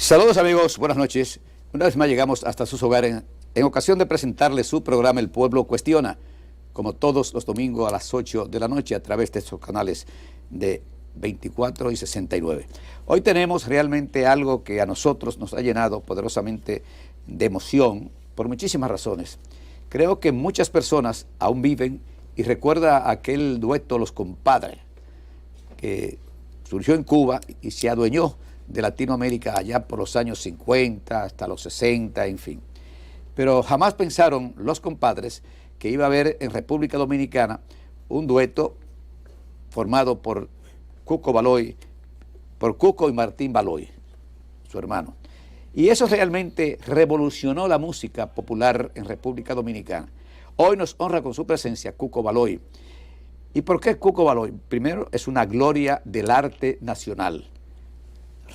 Saludos amigos, buenas noches. Una vez más llegamos hasta sus hogares en ocasión de presentarles su programa El Pueblo Cuestiona, como todos los domingos a las 8 de la noche a través de estos canales de 24 y 69. Hoy tenemos realmente algo que a nosotros nos ha llenado poderosamente de emoción por muchísimas razones. Creo que muchas personas aún viven y recuerda aquel dueto Los Compadres, que surgió en Cuba y se adueñó de Latinoamérica allá por los años 50 hasta los 60, en fin. Pero jamás pensaron los compadres que iba a haber en República Dominicana un dueto formado por Cuco Baloy, por Cuco y Martín Baloy, su hermano. Y eso realmente revolucionó la música popular en República Dominicana. Hoy nos honra con su presencia Cuco Baloy. ¿Y por qué Cuco Baloy? Primero, es una gloria del arte nacional.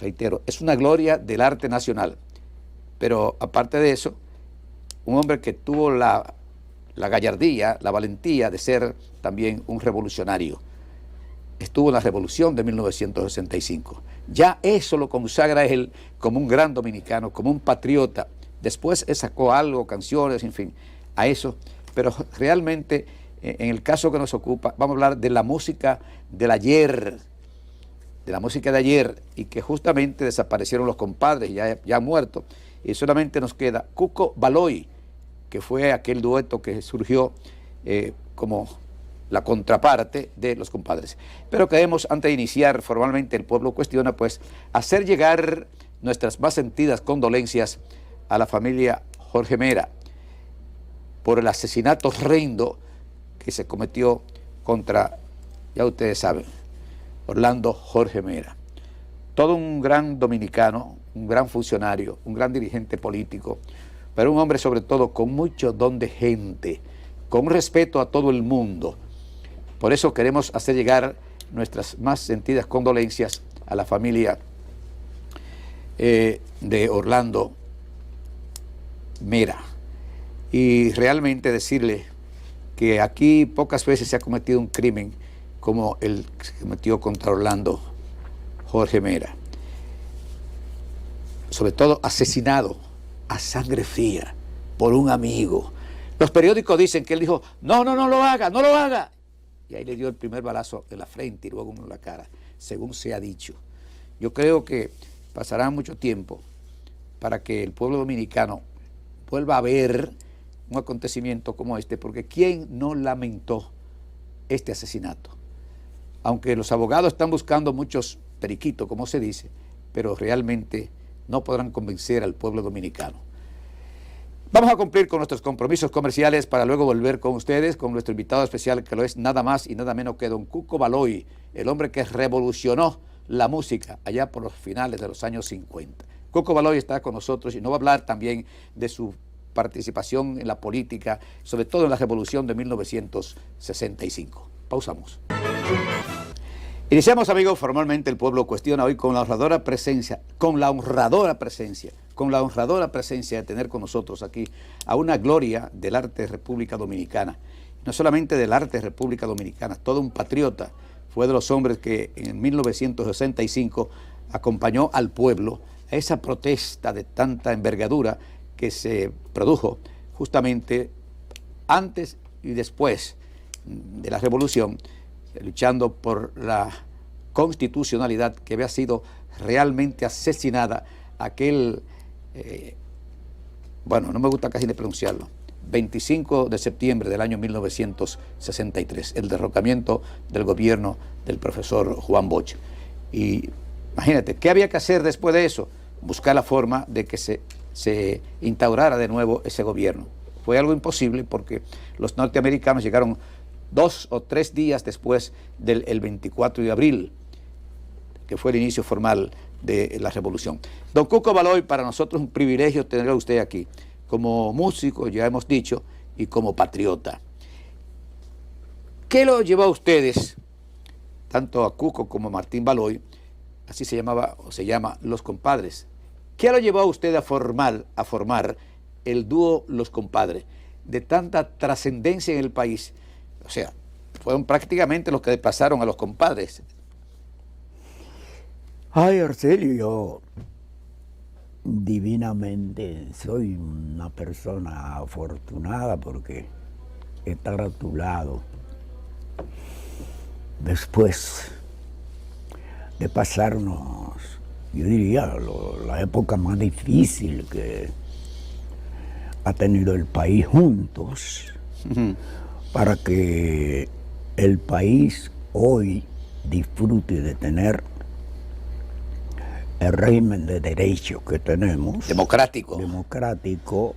Reitero, es una gloria del arte nacional. Pero aparte de eso, un hombre que tuvo la gallardía, la valentía de ser también un revolucionario. Estuvo en la revolución de 1965. Ya eso lo consagra él como un gran dominicano, como un patriota. Después él sacó algo, canciones, en fin, a eso. Pero realmente, en el caso que nos ocupa, vamos a hablar de la música del ayer, y que justamente desaparecieron los compadres, ya han muerto, y solamente nos queda Cuco Baloy, que fue aquel dueto que surgió como la contraparte de los compadres. Pero queremos, antes de iniciar formalmente El Pueblo Cuestiona, pues hacer llegar nuestras más sentidas condolencias a la familia Jorge Mera por el asesinato horrendo que se cometió contra, ya ustedes saben, Orlando Jorge Mera. Todo un gran dominicano, un gran funcionario, un gran dirigente político, pero un hombre sobre todo con mucho don de gente, con respeto a todo el mundo. Por eso queremos hacer llegar nuestras más sentidas condolencias a la familia de Orlando Mera. Y realmente decirle que aquí pocas veces se ha cometido un crimen como el que se cometió contra Orlando Jorge Mera. Sobre todo asesinado a sangre fría por un amigo. Los periódicos dicen que él dijo, no lo haga, no lo haga. Y ahí le dio el primer balazo en la frente y luego en la cara, según se ha dicho. Yo creo que pasará mucho tiempo para que el pueblo dominicano vuelva a ver un acontecimiento como este, porque ¿quién no lamentó este asesinato? Aunque los abogados están buscando muchos periquitos, como se dice, pero realmente no podrán convencer al pueblo dominicano. Vamos a cumplir con nuestros compromisos comerciales para luego volver con ustedes, con nuestro invitado especial, que lo es nada más y nada menos que don Cuco Baloy, el hombre que revolucionó la música allá por los finales de los años 50. Cuco Baloy está con nosotros y nos va a hablar también de su participación en la política, sobre todo en la revolución de 1965. Pausamos. Iniciamos, amigos, formalmente El Pueblo Cuestiona hoy con la honradora presencia de tener con nosotros aquí a una gloria del arte de República Dominicana. No solamente del arte de República Dominicana, todo un patriota. Fue de los hombres que en 1965 acompañó al pueblo a esa protesta de tanta envergadura que se produjo justamente antes y después de la revolución, luchando por la constitucionalidad que había sido realmente asesinada aquel, no me gusta casi ni pronunciarlo, 25 de septiembre del año 1963, el derrocamiento del gobierno del profesor Juan Bosch. Y imagínate, ¿qué había que hacer después de eso? Buscar la forma de que se instaurara de nuevo ese gobierno. Fue algo imposible porque los norteamericanos llegaron 2 o 3 días después del 24 de abril, que fue el inicio formal de la revolución. Don Cuco Baloy, para nosotros es un privilegio tenerlo a usted aquí, como músico, ya hemos dicho, y como patriota. ¿Qué lo llevó a ustedes, tanto a Cuco como a Martín Baloy, así se llamaba o se llama Los Compadres? ¿Qué lo llevó a usted a formar el dúo Los Compadres, de tanta trascendencia en el país? O sea, fueron prácticamente los que pasaron a Los Compadres. Ay, Arcelio, Divinamente, soy una persona afortunada porque estar a tu lado después de pasarnos, yo diría, la época más difícil que ha tenido el país juntos, para que el país hoy disfrute de tener el régimen de derecho que tenemos. Democrático. Democrático.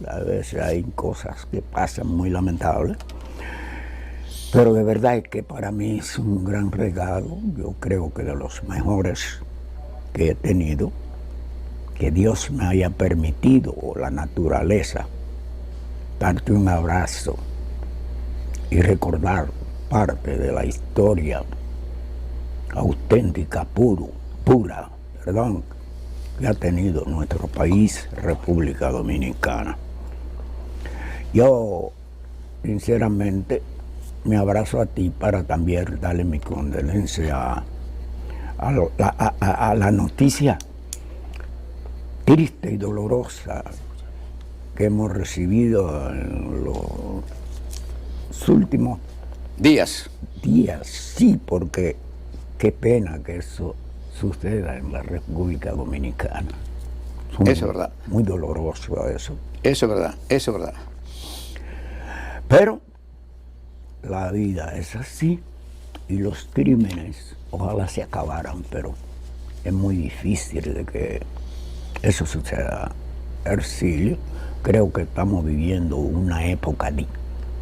A veces hay cosas que pasan muy lamentables. Pero de verdad es que para mí es un gran regalo. Yo creo que de los mejores que he tenido. Que Dios me haya permitido, o la naturaleza, darte un abrazo y recordar parte de la historia auténtica, pura, que ha tenido nuestro país, República Dominicana. Yo, sinceramente, me abrazo a ti para también darle mi condolencia a la noticia triste y dolorosa que hemos recibido en los últimos días. Sí, porque qué pena que eso suceda en la República Dominicana. Eso es verdad. Muy doloroso eso. Eso es verdad, eso es verdad. Pero la vida es así y los crímenes ojalá se acabaran, pero es muy difícil de que eso suceda. Ercilio, creo que estamos viviendo una época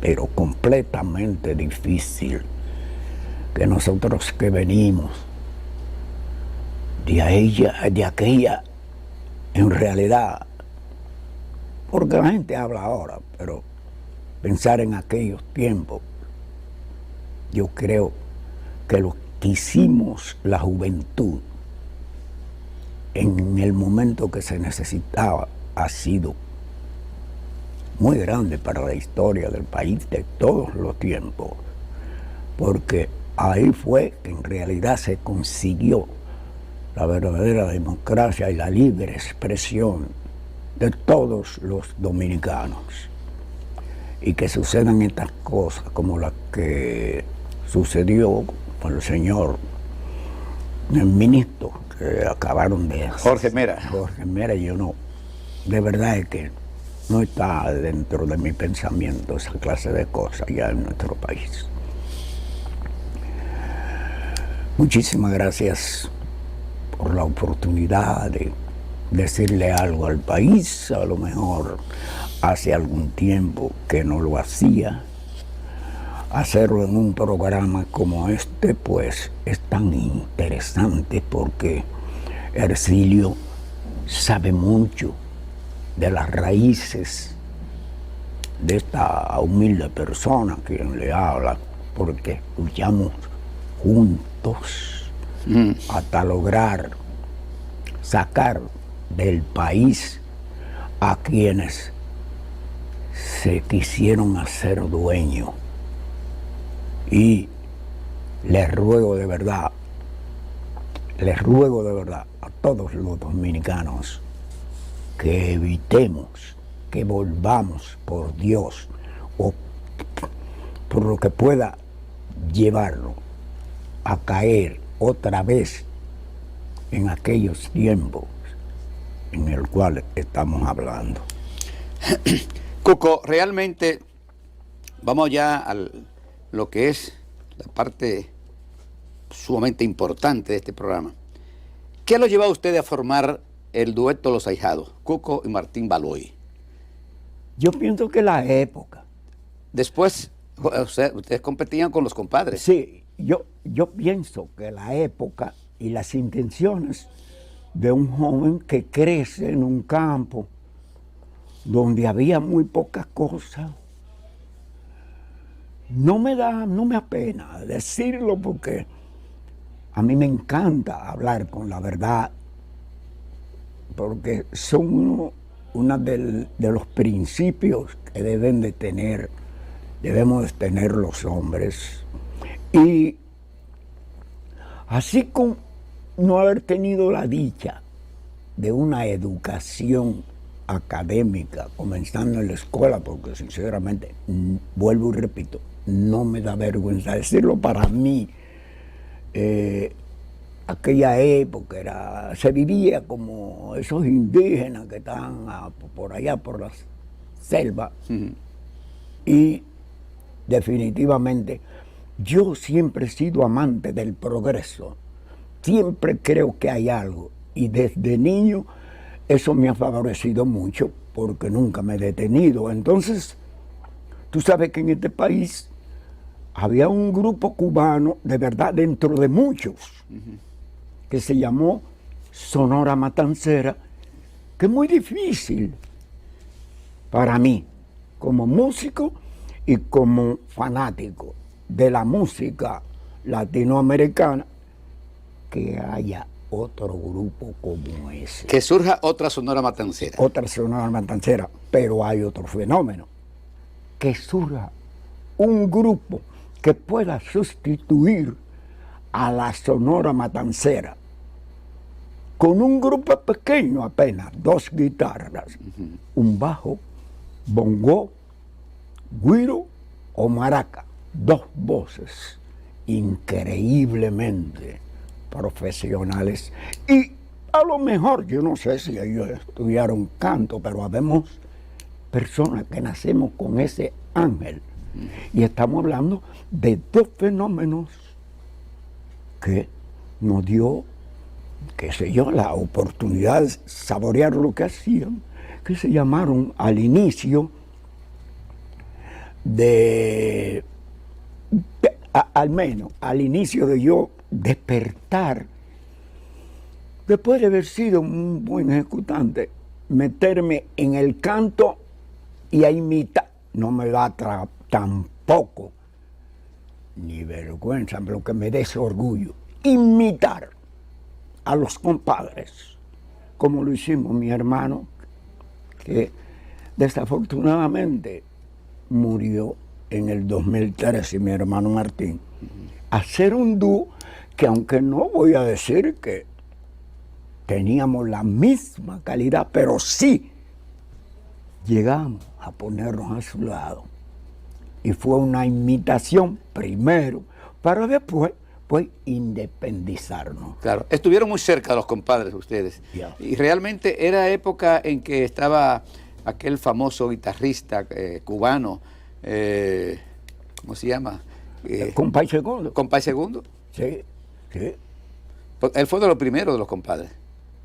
pero completamente difícil, que nosotros que venimos de aquella, en realidad, porque la gente habla ahora, pero pensar en aquellos tiempos, yo creo que lo que hicimos la juventud en el momento que se necesitaba ha sido muy grande para la historia del país de todos los tiempos, porque ahí fue que en realidad se consiguió la verdadera democracia y la libre expresión de todos los dominicanos. Y que sucedan estas cosas como las que sucedió con el señor el ministro que acabaron de... Jorge Mera. Jorge Mera, yo no, de verdad es que no está dentro de mi pensamiento esa clase de cosas ya en nuestro país. Muchísimas gracias por la oportunidad de decirle algo al país. A lo mejor hace algún tiempo que no lo hacía. Hacerlo en un programa como este, pues es tan interesante porque Ercilio sabe mucho de las raíces de esta humilde persona quien le habla, porque luchamos juntos hasta lograr sacar del país a quienes se quisieron hacer dueños. Y les ruego de verdad a todos los dominicanos que evitemos, que volvamos por Dios o por lo que pueda llevarlo a caer otra vez en aquellos tiempos en el cual estamos hablando. Cuco, realmente vamos ya a lo que es la parte sumamente importante de este programa. ¿Qué lo lleva a usted a formar el dueto Los Ahijados, Cuco y Martín Baloy? Yo pienso que la época. Después, ustedes competían con los compadres. Sí, yo pienso que la época y las intenciones de un joven que crece en un campo donde había muy pocas cosas. No me apena decirlo porque a mí me encanta hablar con la verdad, porque son uno de los principios que debemos de tener los hombres. Y así con no haber tenido la dicha de una educación académica, comenzando en la escuela, porque sinceramente, vuelvo y repito, no me da vergüenza decirlo. Para mí, aquella época se vivía como esos indígenas que estaban por allá, por las selvas, y definitivamente yo siempre he sido amante del progreso, siempre creo que hay algo, y desde niño eso me ha favorecido mucho porque nunca me he detenido. Entonces, tú sabes que en este país había un grupo cubano, de verdad, dentro de muchos, que se llamó Sonora Matancera, que es muy difícil para mí, como músico y como fanático de la música latinoamericana, que haya otro grupo como ese. Que surja otra Sonora Matancera. Otra Sonora Matancera, pero hay otro fenómeno, que surja un grupo que pueda sustituir a la Sonora Matancera, con un grupo pequeño apenas, 2 guitarras, un bajo, bongo, güiro o maraca, 2 voces increíblemente profesionales. Y a lo mejor, yo no sé si ellos estudiaron canto, pero habemos personas que nacemos con ese ángel. Y estamos hablando de 2 fenómenos que nos dio, qué sé yo, la oportunidad de saborear lo que hacían, que se llamaron al inicio al menos al inicio de yo despertar, después de haber sido un buen ejecutante, meterme en el canto y a imitar. No me da tampoco ni vergüenza, lo que me dé ese orgullo, imitar a los compadres, como lo hicimos mi hermano, que desafortunadamente murió en el 2013, mi hermano Martín. Hacer un dúo que, aunque no voy a decir que teníamos la misma calidad, pero sí llegamos a ponernos a su lado. Y fue una imitación primero, para después pues independizarnos. Claro, estuvieron muy cerca de los compadres ustedes. Yeah. Y realmente era época en que estaba aquel famoso guitarrista cubano, ¿cómo se llama? Compay Segundo. Compay Segundo. Sí, sí. Él fue de los primeros de los compadres.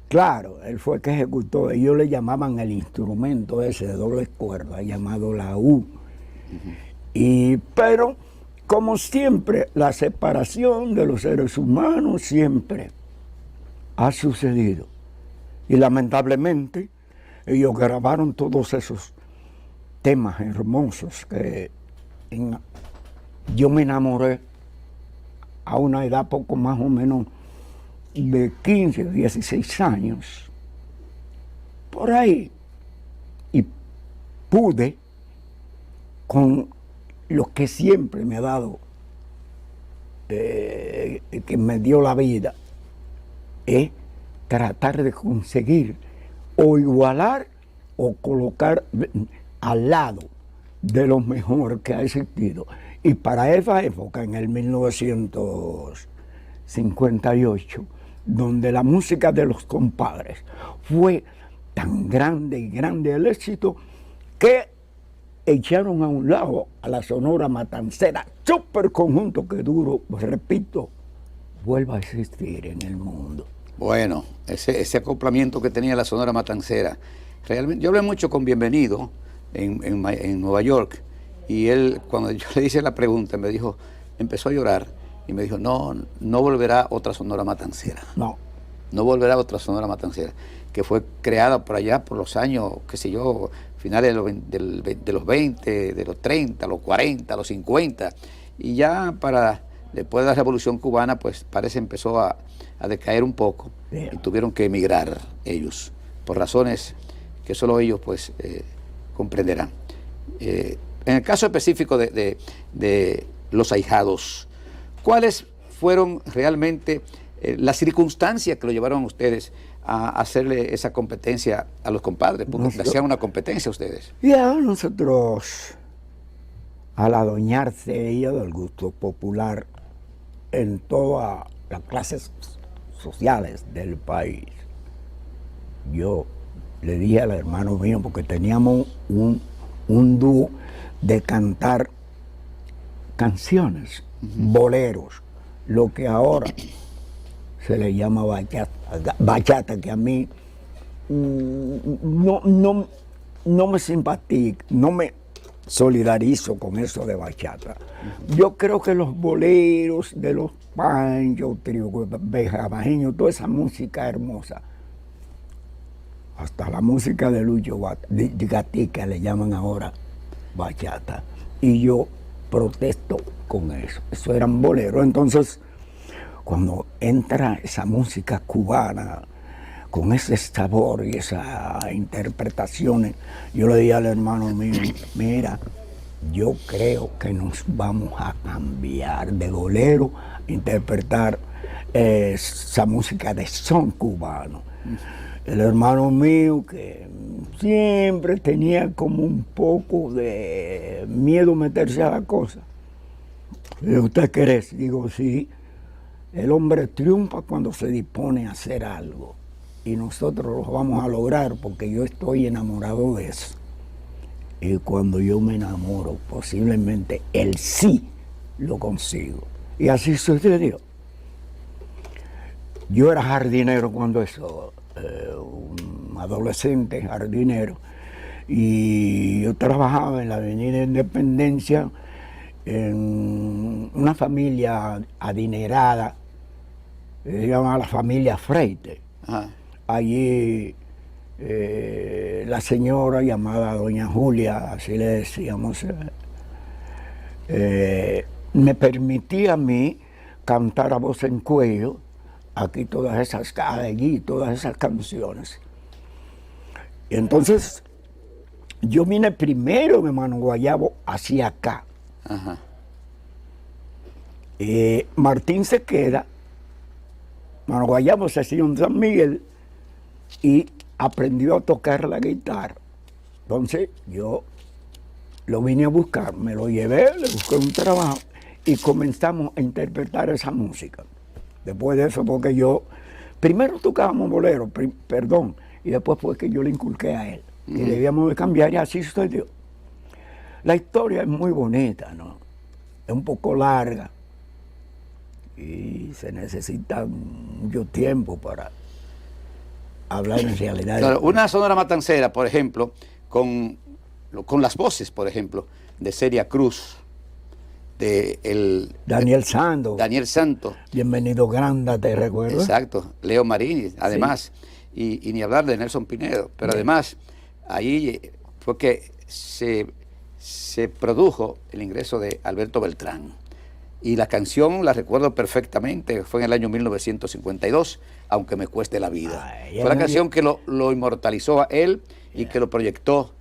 Claro, él fue el que ejecutó. Ellos le llamaban el instrumento ese de doble cuerda, llamado la U. Pero, como siempre, la separación de los seres humanos siempre ha sucedido. Y lamentablemente, ellos grabaron todos esos temas hermosos que yo me enamoré a una edad poco más o menos de 15 o 16 años, por ahí, y pude, con lo que siempre me ha dado, que me dio la vida, es tratar de conseguir o igualar o colocar al lado de lo mejor que ha existido. Y para esa época, en el 1958, donde la música de los compadres fue tan grande y grande el éxito, que echaron a un lado a la Sonora Matancera, súper conjunto que duro, repito, vuelva a existir en el mundo. Bueno, ese acoplamiento que tenía la Sonora Matancera, realmente, yo hablé mucho con Bienvenido en Nueva York, y él, cuando yo le hice la pregunta, me dijo, empezó a llorar, y me dijo, no volverá otra Sonora Matancera. No volverá otra Sonora Matancera, que fue creada por allá por los años, qué sé yo, finales de los 20, de los 30, los 40, los 50, y ya después de la Revolución Cubana, pues parece empezó a decaer un poco, y tuvieron que emigrar ellos, por razones que solo ellos pues comprenderán. En el caso específico de los ahijados, ¿cuáles fueron realmente las circunstancias que lo llevaron a ustedes a hacerle esa competencia a los compadres, porque le hacían una competencia a ustedes. Ya nosotros, al adueñarse ella del gusto popular en todas las clases sociales del país, yo le dije al hermano mío, porque teníamos un dúo de cantar canciones, boleros, lo que ahora se le llama bachata, que a mí no me simpatiza, no me solidarizo con eso de bachata. Yo creo que los boleros de los Panchos, Benjamajeños, toda esa música hermosa, hasta la música de Lucho Gatica le llaman ahora bachata, y yo protesto con eso. Eso eran boleros. Entonces, cuando entra esa música cubana con ese sabor y esas interpretaciones, yo le dije al hermano mío, mira, yo creo que nos vamos a cambiar de bolero a interpretar esa música de son cubano. El hermano mío, que siempre tenía como un poco de miedo meterse a la cosa, ¿usted cree? Digo, sí, el hombre triunfa cuando se dispone a hacer algo, y nosotros lo vamos a lograr porque yo estoy enamorado de eso. Y cuando yo me enamoro, posiblemente el sí lo consigo. Y así sucedió. Yo era jardinero cuando eso, un adolescente jardinero, y yo trabajaba en la Avenida Independencia en una familia adinerada, se llama la familia Freite. Ajá. Allí la señora llamada doña Julia, así le decíamos, me permitía a mí cantar a voz en cuello aquí todas esas canciones. Y entonces yo vine primero de Mano Guayabo hacia acá. Ajá. Martín se queda, Mano Guayabo se siguió en San Miguel y aprendió a tocar la guitarra. Entonces yo lo vine a buscar, me lo llevé, le busqué un trabajo y comenzamos a interpretar esa música. Después de eso, porque yo, primero tocábamos bolero, y después fue que yo le inculqué a él, que debíamos de cambiar, y así sucedió. La historia es muy bonita, ¿no? Es un poco larga y se necesita mucho tiempo para hablar en realidad. Claro, una Sonora Matancera, por ejemplo, con las voces, por ejemplo, de Celia Cruz, de Daniel Santos. Daniel Santos. Bienvenido Granda, ¿te recuerdas? Exacto, Leo Marini, además, sí. y ni hablar de Nelson Pinedo, pero además, ahí fue que se produjo el ingreso de Alberto Beltrán. Y la canción, la recuerdo perfectamente, fue en el año 1952, Aunque me cueste la vida. Fue la canción que lo inmortalizó a él y que lo proyectó,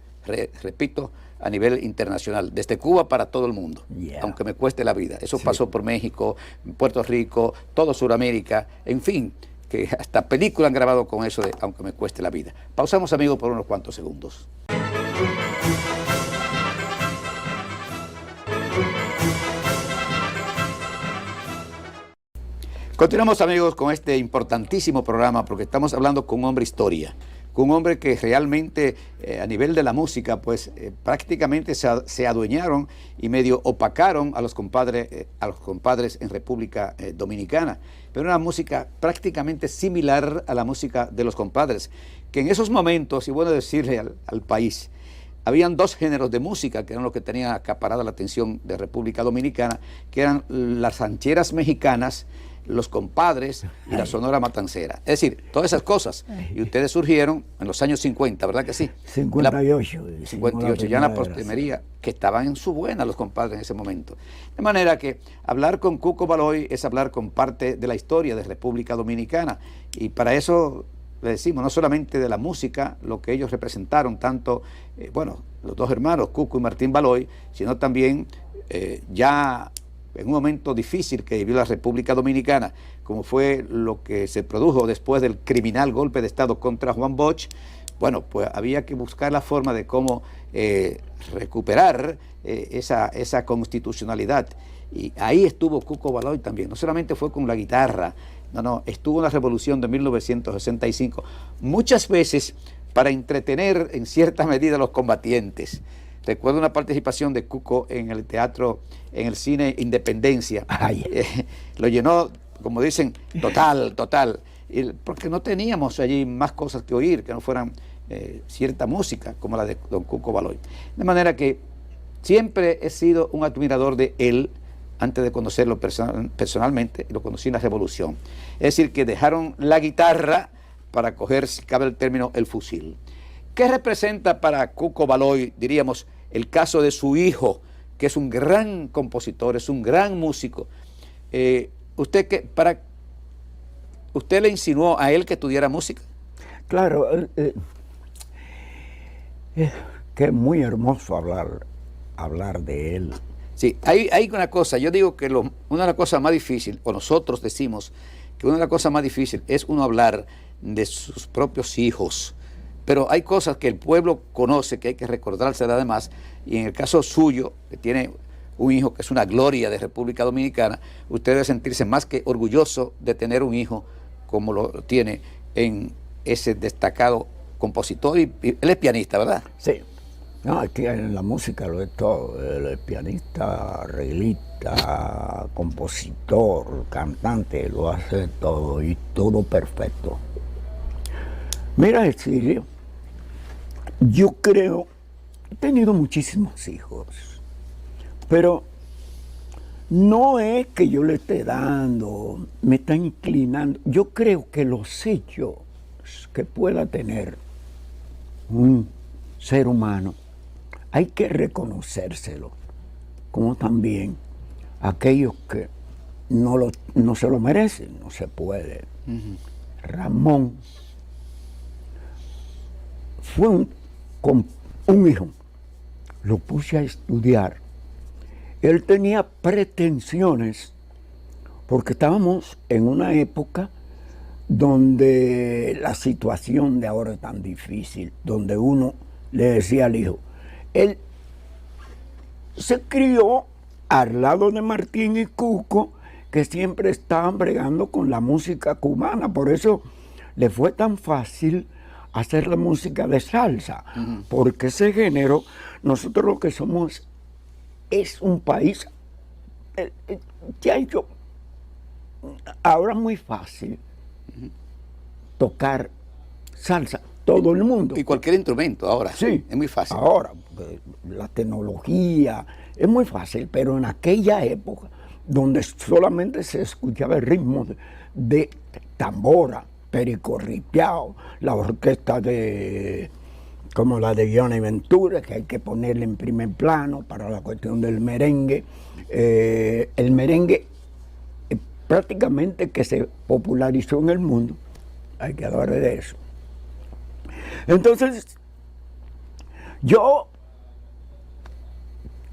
repito, a nivel internacional, desde Cuba para todo el mundo, Aunque me cueste la vida. Eso pasó por México, Puerto Rico, todo Sudamérica, en fin, que hasta películas han grabado con eso de Aunque me cueste la vida. Pausamos, amigos, por unos cuantos segundos. Continuamos, amigos, con este importantísimo programa porque estamos hablando con un hombre historia, con un hombre que realmente a nivel de la música pues prácticamente se adueñaron y medio opacaron a los compadres en República Dominicana, pero una música prácticamente similar a la música de los compadres, que en esos momentos, y bueno decirle al país, habían dos géneros de música que eran los que tenían acaparada la atención de República Dominicana, que eran las rancheras mexicanas, los compadres y la Sonora Matancera. Es decir, todas esas cosas. Y ustedes surgieron en los años 50, ¿verdad que sí? 58. 58, ya en la postrimería, que estaban en su buena los compadres en ese momento. De manera que hablar con Cuco Baloy es hablar con parte de la historia de República Dominicana. Y para eso le decimos, no solamente de la música, lo que ellos representaron, tanto, bueno, los dos hermanos, Cuco y Martín Baloy, sino también ya en un momento difícil que vivió la República Dominicana, como fue lo que se produjo después del criminal golpe de Estado contra Juan Bosch, bueno, pues había que buscar la forma de cómo recuperar esa constitucionalidad. Y ahí estuvo Cuco Baloy también. No solamente fue con la guitarra, no, estuvo en la revolución de 1965. Muchas veces para entretener en cierta medida a los combatientes. Recuerdo una participación de Cuco en el teatro, en el cine Independencia. Lo llenó, como dicen, total. Porque no teníamos allí más cosas que oír, que no fueran cierta música, como la de don Cuco Baloy. De manera que siempre he sido un admirador de él, antes de conocerlo personalmente, y lo conocí en la Revolución. Es decir, que dejaron la guitarra para coger, si cabe el término, el fusil. ¿Qué representa para Cuco Baloy, diríamos, el caso de su hijo, que es un gran compositor, es un gran músico? ¿Usted le insinuó a él que estudiara música? Claro, que es muy hermoso hablar de él. Sí, hay una cosa, yo digo que una de las cosas más difíciles, o nosotros decimos que una de las cosas más difíciles es uno hablar de sus propios hijos, pero hay cosas que el pueblo conoce, que hay que recordárselas además, y en el caso suyo, que tiene un hijo que es una gloria de República Dominicana, usted debe sentirse más que orgulloso de tener un hijo como lo tiene en ese destacado compositor, y él es pianista, ¿verdad? Sí. No, aquí en la música lo es todo. Él es pianista, arreglista, compositor, cantante, lo hace todo y todo perfecto. Mira, Exilio, yo creo, he tenido muchísimos hijos, pero no es que yo le esté dando, me está inclinando. Yo creo que los hechos que pueda tener un ser humano, hay que reconocérselo, como también aquellos que no se lo merecen, no se puede. Ramón fue un hijo, lo puse a estudiar. Él tenía pretensiones, porque estábamos en una época donde la situación de ahora es tan difícil, donde uno le decía al hijo, él se crió al lado de Martín y Cuco, que siempre estaban bregando con la música cubana, por eso le fue tan fácil hacer la música de salsa, porque ese género, nosotros lo que somos es un país que ha hecho ahora muy fácil tocar salsa, todo el mundo. Y cualquier instrumento ahora, sí, es muy fácil. Ahora, la tecnología es muy fácil, pero en aquella época, donde solamente se escuchaba el ritmo de tambora, pericorripiao, la orquesta como la de Johnny Ventura, que hay que ponerle en primer plano para la cuestión del merengue. El merengue prácticamente que se popularizó en el mundo, hay que hablar de eso. Entonces, yo,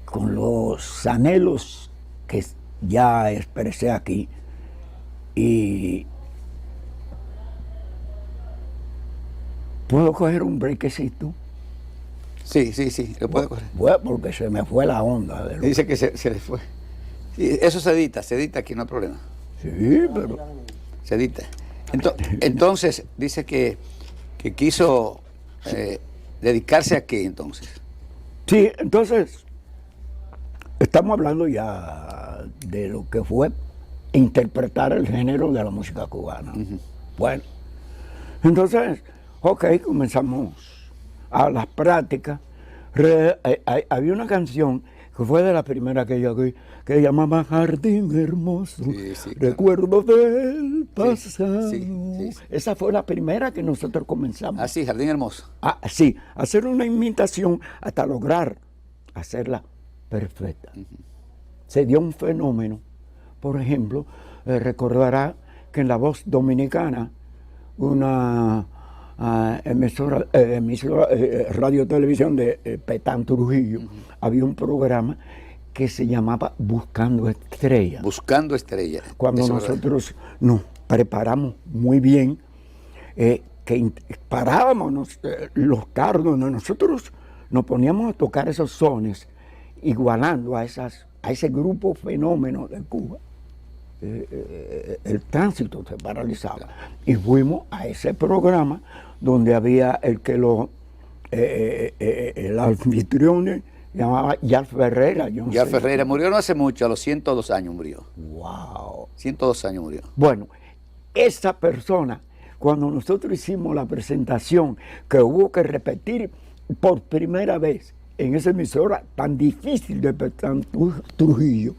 con los anhelos que ya expresé aquí, y ¿puedo coger un breakcito? Sí, lo puedo coger. Bueno, porque se me fue la onda. Dice que se le fue. Sí, eso se edita aquí, no hay problema. Sí, pero... Se edita. Entonces, dice que quiso dedicarse a qué entonces. Sí, entonces, estamos hablando ya de lo que fue interpretar el género de la música cubana. Bueno, entonces, ok, comenzamos a las prácticas. Había una canción que fue de la primera que yo oí, que se llamaba Jardín Hermoso, sí, recuerdo del pasado. Sí. Esa fue la primera que nosotros comenzamos. Ah, sí, Jardín Hermoso. Sí, hacer una imitación hasta lograr hacerla perfecta. Se dio un fenómeno. Por ejemplo, recordará que en La Voz Dominicana, una emisora radio televisión de Petán Trujillo, había un programa que se llamaba Buscando Estrellas. Buscando Estrellas. Cuando nosotros nos preparamos muy bien, que parábamos los carros donde nosotros nos poníamos a tocar esos sones, igualando a ese grupo fenómeno de Cuba. El tránsito se paralizaba. Y fuimos a ese programa donde había el anfitrión llamaba Yal Ferreira. Yal Ferreira murió no hace mucho, a los 102 años murió. ¡Wow! 102 años murió. Bueno, esa persona, cuando nosotros hicimos la presentación, que hubo que repetir por primera vez en esa emisora tan difícil de Trujillo,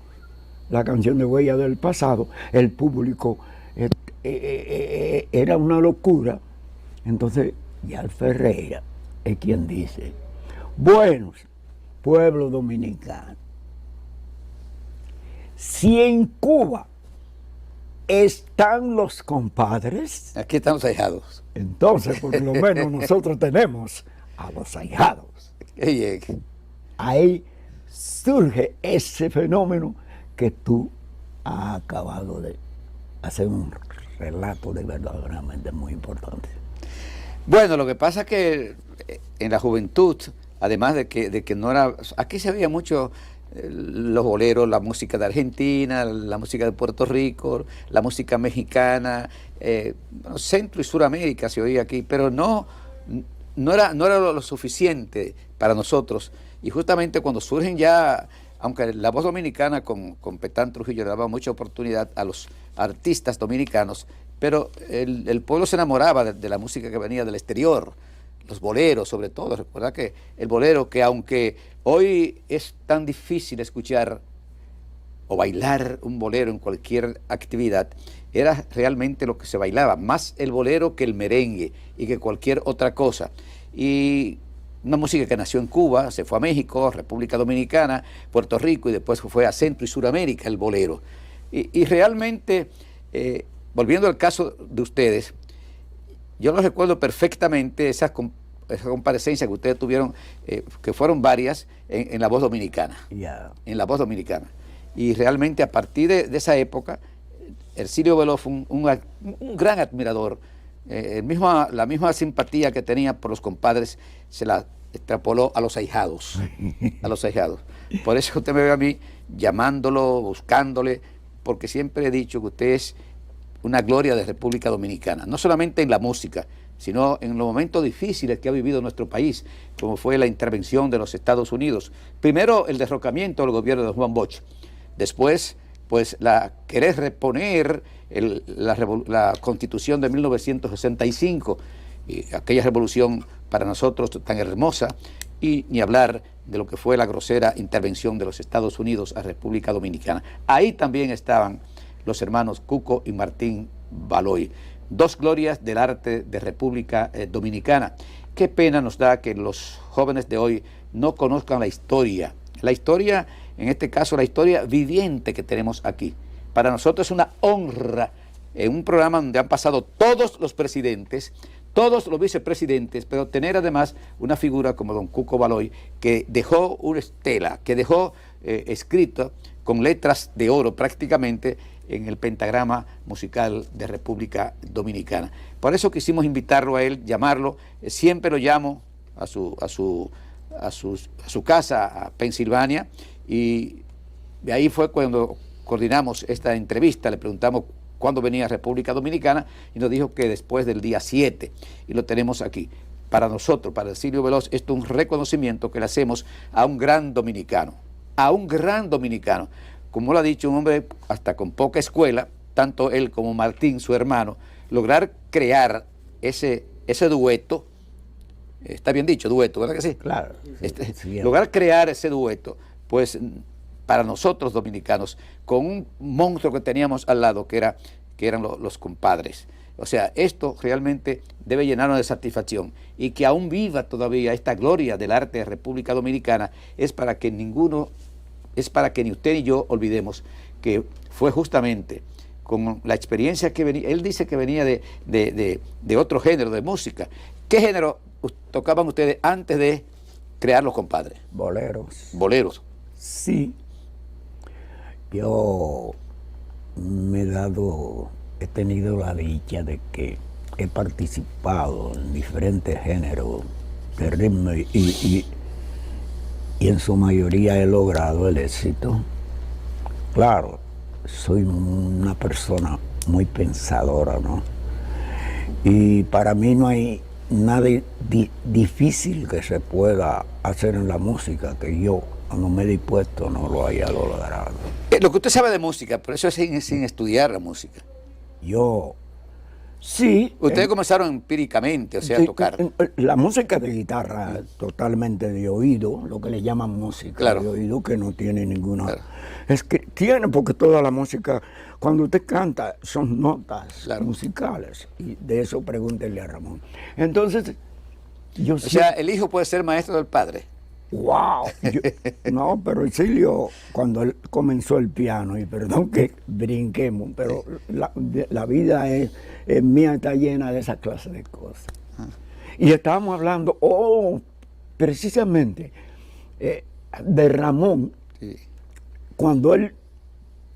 la canción de Huella del Pasado, el público era una locura. Entonces, Yal Ferreira es quien dice: bueno, pueblo dominicano, si en Cuba están los compadres, aquí están los ahijados. Entonces, por lo menos nosotros tenemos a los ahijados. Ahí surge ese fenómeno que tú has acabado de hacer un relato de verdaderamente muy importante. Bueno, lo que pasa es que en la juventud, además de que no era... Aquí se veía mucho los boleros, la música de Argentina, la música de Puerto Rico, la música mexicana, Centro y Suramérica se oía aquí, pero no era lo suficiente para nosotros. Y justamente cuando surgen ya, aunque la voz dominicana con Petán Trujillo le daba mucha oportunidad a los artistas dominicanos, pero el pueblo se enamoraba de la música que venía del exterior, los boleros sobre todo. Recuerda que el bolero, que aunque hoy es tan difícil escuchar o bailar un bolero en cualquier actividad, era realmente lo que se bailaba, más el bolero que el merengue y que cualquier otra cosa. Y una música que nació en Cuba, se fue a México, República Dominicana, Puerto Rico, y después fue a Centro y Suramérica el bolero. Y realmente, volviendo al caso de ustedes, yo lo recuerdo perfectamente, esa comparecencia que ustedes tuvieron, que fueron varias, en La Voz Dominicana. Yeah. En La Voz Dominicana. Y realmente a partir de esa época, Hercilio Beló fue un gran admirador. La misma simpatía que tenía por los compadres se la extrapoló a los ahijados. A los ahijados. Por eso usted me ve a mí llamándolo, buscándole, porque siempre he dicho que usted es una gloria de República Dominicana, no solamente en la música, sino en los momentos difíciles que ha vivido nuestro país, como fue la intervención de los Estados Unidos. Primero, el derrocamiento del gobierno de Juan Bosch. Después, pues, querer reponer la Constitución de 1965, y aquella revolución para nosotros tan hermosa, y ni hablar de lo que fue la grosera intervención de los Estados Unidos a República Dominicana. Ahí también estaban los hermanos Cuco y Martín Baloy, dos glorias del arte de República Dominicana. Qué pena nos da que los jóvenes de hoy no conozcan la historia, en este caso la historia viviente que tenemos aquí. Para nosotros es una honra, en un programa donde han pasado todos los presidentes, todos los vicepresidentes, pero tener además una figura como don Cuco Baloy, que dejó una estela, que dejó escrito con letras de oro prácticamente en el pentagrama musical de República Dominicana. Por eso quisimos invitarlo a él, llamarlo. Siempre lo llamo a su casa, a Pensilvania, y de ahí fue cuando coordinamos esta entrevista. Le preguntamos cuándo venía a República Dominicana y nos dijo que después del día 7, y lo tenemos aquí. Para nosotros, para Hercilio Beló, esto es un reconocimiento que le hacemos a un gran dominicano, como lo ha dicho un hombre hasta con poca escuela, tanto él como Martín, su hermano, lograr crear ese dueto. Está bien dicho, dueto, ¿verdad que sí? Claro. Sí, lograr crear ese dueto, pues para nosotros dominicanos, con un monstruo que teníamos al lado, que eran los compadres. O sea, esto realmente debe llenarnos de satisfacción, y que aún viva todavía esta gloria del arte de República Dominicana es para que ni usted ni yo olvidemos que fue justamente con la experiencia que venía. Él dice que venía de otro género de música. ¿Qué género tocaban ustedes antes de crear los compadres? Boleros. Boleros. Sí, Yo he tenido la dicha de que he participado en diferentes géneros de ritmo y en su mayoría he logrado el éxito. Claro, soy una persona muy pensadora, ¿no? Y para mí no hay nada difícil que se pueda hacer en la música que yo, cuando me he dispuesto, no lo haya logrado. Lo que usted sabe de música, pero eso es sin estudiar la música. Yo, sí. Ustedes comenzaron empíricamente, o sea, a tocar. La música de guitarra, totalmente de oído, lo que le llaman música Claro. de oído, que no tiene ninguna... Claro. Es que tiene, porque toda la música, cuando usted canta, son notas Claro. musicales. Y de eso pregúntele a Ramón. Entonces, yo O sea, el hijo puede ser maestro del padre. ¡Wow! No, pero Exilio, cuando él comenzó el piano, y perdón que brinquemos, pero la vida mía está llena de esa clase de cosas. Y estábamos hablando, precisamente, de Ramón, Sí. cuando él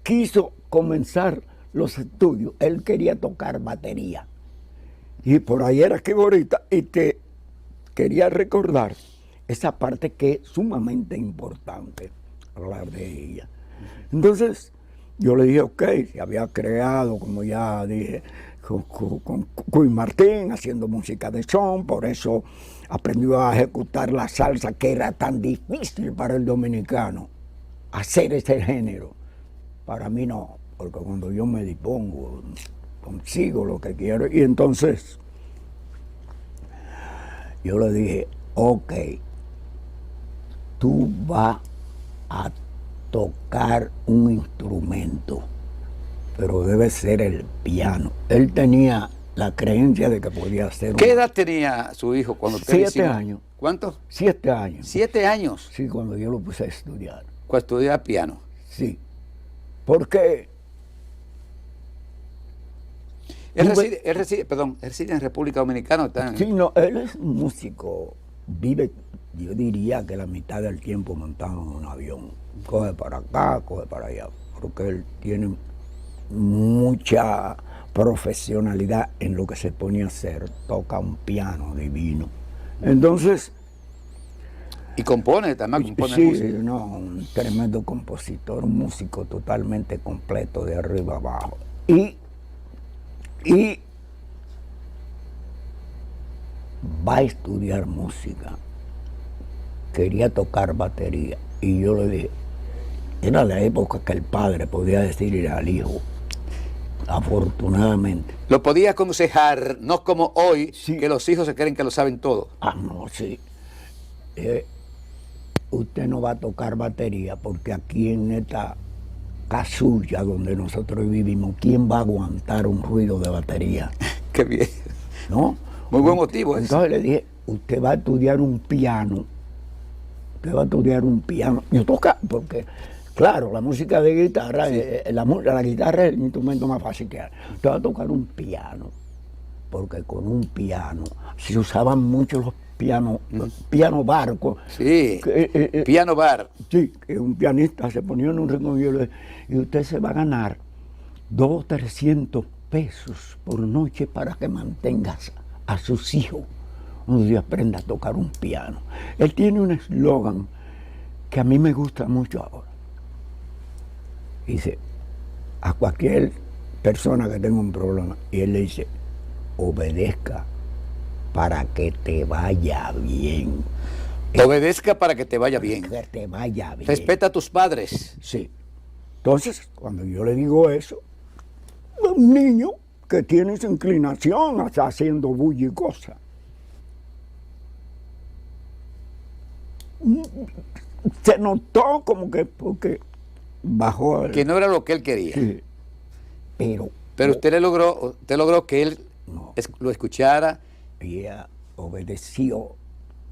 quiso comenzar los estudios, él quería tocar batería. Y por ahí era que ahorita, y te quería recordar esa parte que es sumamente importante, hablar de ella. Entonces, yo le dije, ok, se había creado, como ya dije, con Cuy Martín, haciendo música de son, por eso aprendió a ejecutar la salsa, que era tan difícil para el dominicano, hacer ese género. Para mí no, porque cuando yo me dispongo, consigo lo que quiero. Y entonces, yo le dije, ok, tú vas a tocar un instrumento, pero debe ser el piano. Él tenía la creencia de que podía hacer... ¿Qué edad tenía su hijo cuando usted 7 años. ¿Cuánto? 7 años. 7 años. Sí, cuando yo lo puse a estudiar. Cuando estudiaba piano. Sí. Porque... Él reside en República Dominicana. Sí, no, él es músico. Vive, yo diría que la mitad del tiempo montado en un avión. Coge para acá, coge para allá. Porque él tiene mucha profesionalidad en lo que se pone a hacer. Toca un piano divino. Entonces... Y compone, también compone sí, música. No, un tremendo compositor, un músico totalmente completo de arriba abajo. Y va a estudiar música. Quería tocar batería. Y yo le dije, era la época que el padre podía decirle al hijo, afortunadamente. Lo podía aconsejar, no como hoy, Sí. que los hijos se creen que lo saben todo. No, sí. Usted no va a tocar batería porque aquí en esta casulla donde nosotros vivimos, ¿quién va a aguantar un ruido de batería? Qué bien. ¿No? Muy buen motivo ese. Entonces le dije, usted va a estudiar un piano. Usted va a estudiar un piano. Yo toca, porque, claro, la música de guitarra, Sí. la guitarra es el instrumento más fácil que hay. Usted va a tocar un piano, porque con un piano se usaban mucho los pianos, piano barco. Sí, piano bar. Sí, que un pianista se ponía en un rincón y usted se va a ganar 200 o 300 pesos por noche para que mantengas a sus hijos un día aprenda a tocar un piano. Él tiene un eslogan que a mí me gusta mucho ahora. Dice, a cualquier persona que tenga un problema, y él le dice, obedezca para que te vaya bien. Obedezca para que te vaya bien. Que te vaya bien. Respeta a tus padres. Sí. Entonces, cuando yo le digo eso, un niño que tiene esa inclinación hasta haciendo bulla y cosas. Se notó como que porque bajó el... Que no era lo que él quería. Sí. Pero usted logró que él no, lo escuchara. ella obedeció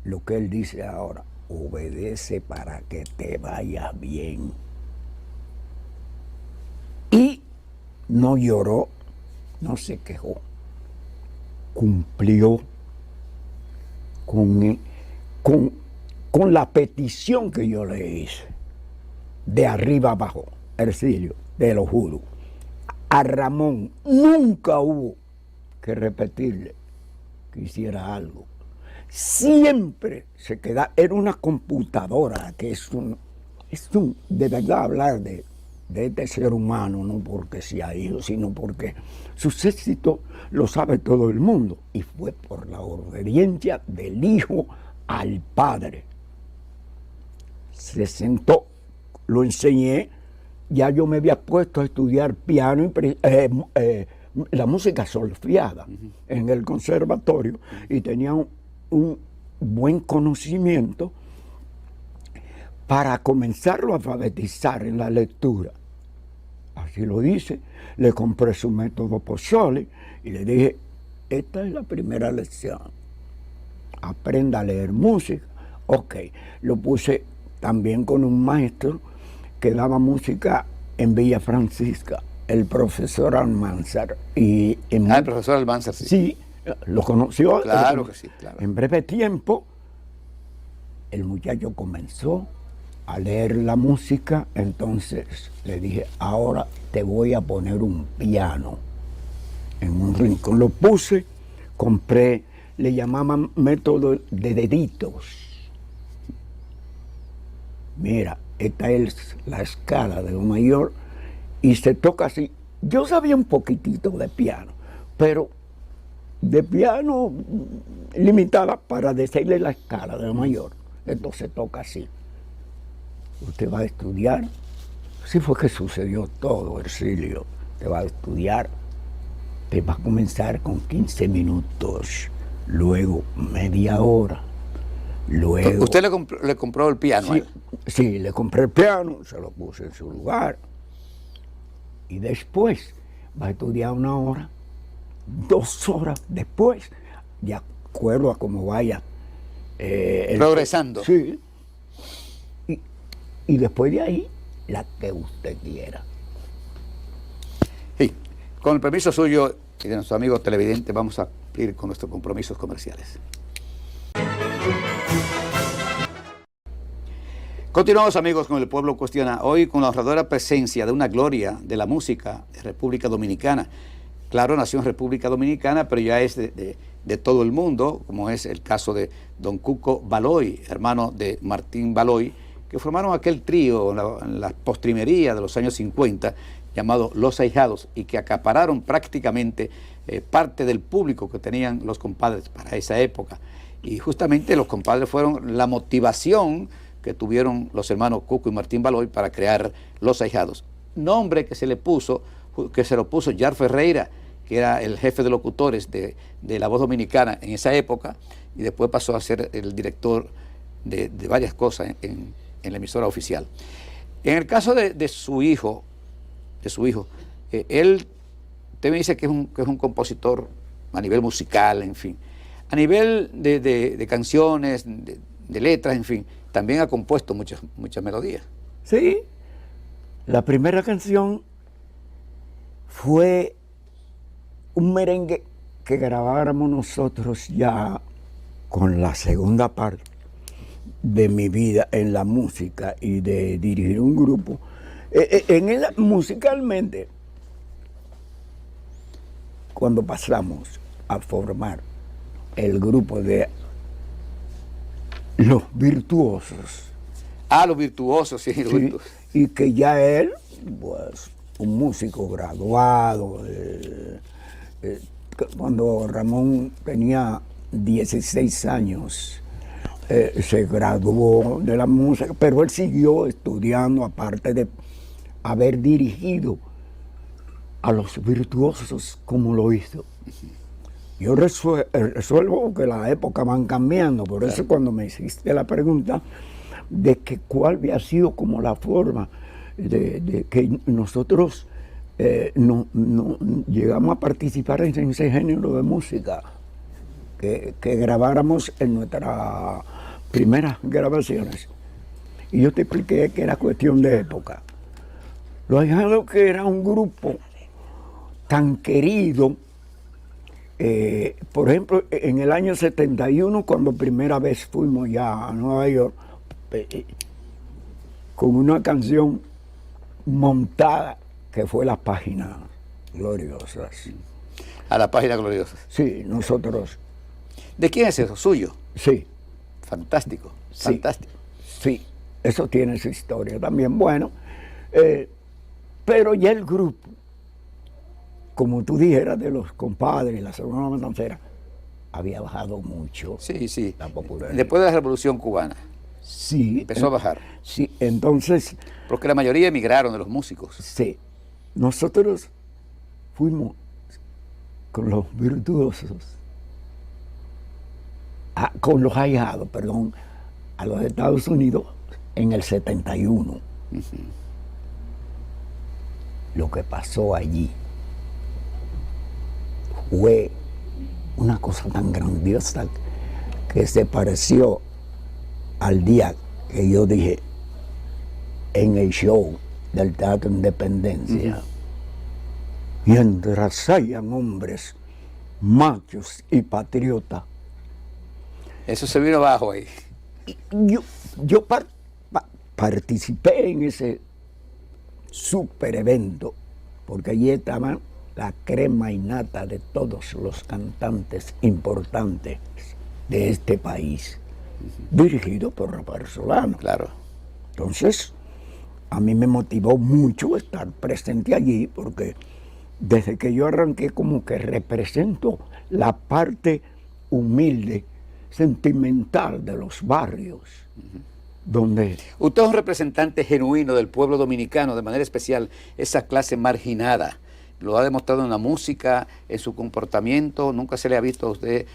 lo que él dice ahora. Obedece para que te vaya bien. Y no lloró, no se quejó. Cumplió con la petición que yo le hice, de arriba abajo. Ercilio, te lo juro, a Ramón nunca hubo que repetirle que hiciera algo. Siempre se queda, era una computadora, que de verdad hablar de este ser humano, no porque sea hijo, sino porque sus éxitos lo sabe todo el mundo. Y fue por la obediencia del hijo al padre. Se sentó, lo enseñé, ya yo me había puesto a estudiar piano y la música solfeada en el conservatorio y tenía un buen conocimiento para comenzarlo a alfabetizar en la lectura. Así lo dice, le compré su método Pozzoli y le dije, esta es la primera lección, aprenda a leer música. Ok, lo puse también con un maestro que daba música en Villa Francisca, el profesor Almanzar. El profesor Almanzar, sí. Sí, lo conoció. Claro que sí, claro. En breve tiempo, el muchacho comenzó a leer la música, entonces le dije, ahora te voy a poner un piano en un rincón. Lo puse, compré, le llamaban método de deditos. Mira, esta es la escala de lo mayor y se toca así. Yo sabía un poquitito de piano, pero de piano limitada para decirle la escala de lo mayor. Entonces toca así. Usted va a estudiar. Así fue que sucedió todo, Ercilio. Te va a estudiar. Te va a comenzar con 15 minutos, luego media hora. Luego, ¿usted le compró el piano? Sí, sí, le compré el piano, se lo puse en su lugar. Y después va a estudiar 1 hora, 2 horas después, de acuerdo a cómo vaya. Progresando. Sí. Y después de ahí, la que usted quiera. Sí. Con el permiso suyo y de nuestro amigo televidente, vamos a cumplir con nuestros compromisos comerciales. Continuamos, amigos, con El Pueblo Cuestiona. Hoy con la honradora presencia de una gloria de la música de República Dominicana. Claro, nació en República Dominicana, pero ya es de todo el mundo, como es el caso de don Cuco Baloy, hermano de Martín Baloy, que formaron aquel trío en la postrimería de los años 50, llamado Los Ahijados, y que acapararon prácticamente parte del público que tenían los compadres para esa época. Y justamente los compadres fueron la motivación que tuvieron los hermanos Cuco y Martín Baloy para crear Los Ahijados. Nombre que se le puso, que se lo puso Yar Ferreira, que era el jefe de locutores de La Voz Dominicana en esa época, y después pasó a ser el director de varias cosas en la emisora oficial. En el caso de su hijo, él, usted me dice que es un compositor a nivel musical, en fin. A nivel de canciones, de letras, en fin, también ha compuesto muchas melodías. Sí, la primera canción fue un merengue que grabáramos nosotros ya con la segunda parte de mi vida en la música y de dirigir un grupo. Musicalmente, cuando pasamos a formar el grupo de Los Virtuosos. Ah, Los Virtuosos, sí. Sí, y que ya él, pues, un músico graduado, cuando Ramón tenía 16 años, se graduó de la música, pero él siguió estudiando, aparte de haber dirigido a Los Virtuosos como lo hizo. Yo resuelvo que las épocas van cambiando, por eso cuando me hiciste la pregunta de que cuál había sido como la forma de que nosotros no llegamos a participar en ese género de música, que grabáramos en nuestras primeras grabaciones. Y yo te expliqué que era cuestión de época. Los Ahijados, que era un grupo tan querido, por ejemplo, en el año 71, cuando primera vez fuimos ya a Nueva York, con una canción montada, que fue la Página Gloriosas. A la Página Gloriosa. Sí, nosotros. ¿De quién es eso? ¿Suyo? Sí. Fantástico, Sí, fantástico. sí, eso tiene su historia también. Bueno, pero ya el grupo, como tú dijeras, de los compadres, la Sonora Matancera, había bajado mucho Sí, sí. la popularidad. Después de la Revolución Cubana, Sí. empezó a bajar. Sí, entonces, Porque la mayoría emigraron de los músicos. sí, nosotros fuimos con los virtuosos, con los ahijados, perdón, a los Estados Unidos en el 71. Lo que pasó allí fue una cosa tan grandiosa que se pareció al día que yo dije en el show del Teatro Independencia. Mientras hayan hombres machos y patriotas. Eso se vino abajo ahí. Yo participé en ese super evento, porque allí estaban la crema innata de todos los cantantes importantes de este país, dirigido por Rafael Solano. Claro. Entonces, a mí me motivó mucho estar presente allí, porque desde que yo arranqué como que represento la parte humilde, sentimental de los barrios, donde... Usted es un representante genuino del pueblo dominicano, de manera especial esa clase marginada. Lo ha demostrado en la música, en su comportamiento. Nunca se le ha visto a usted,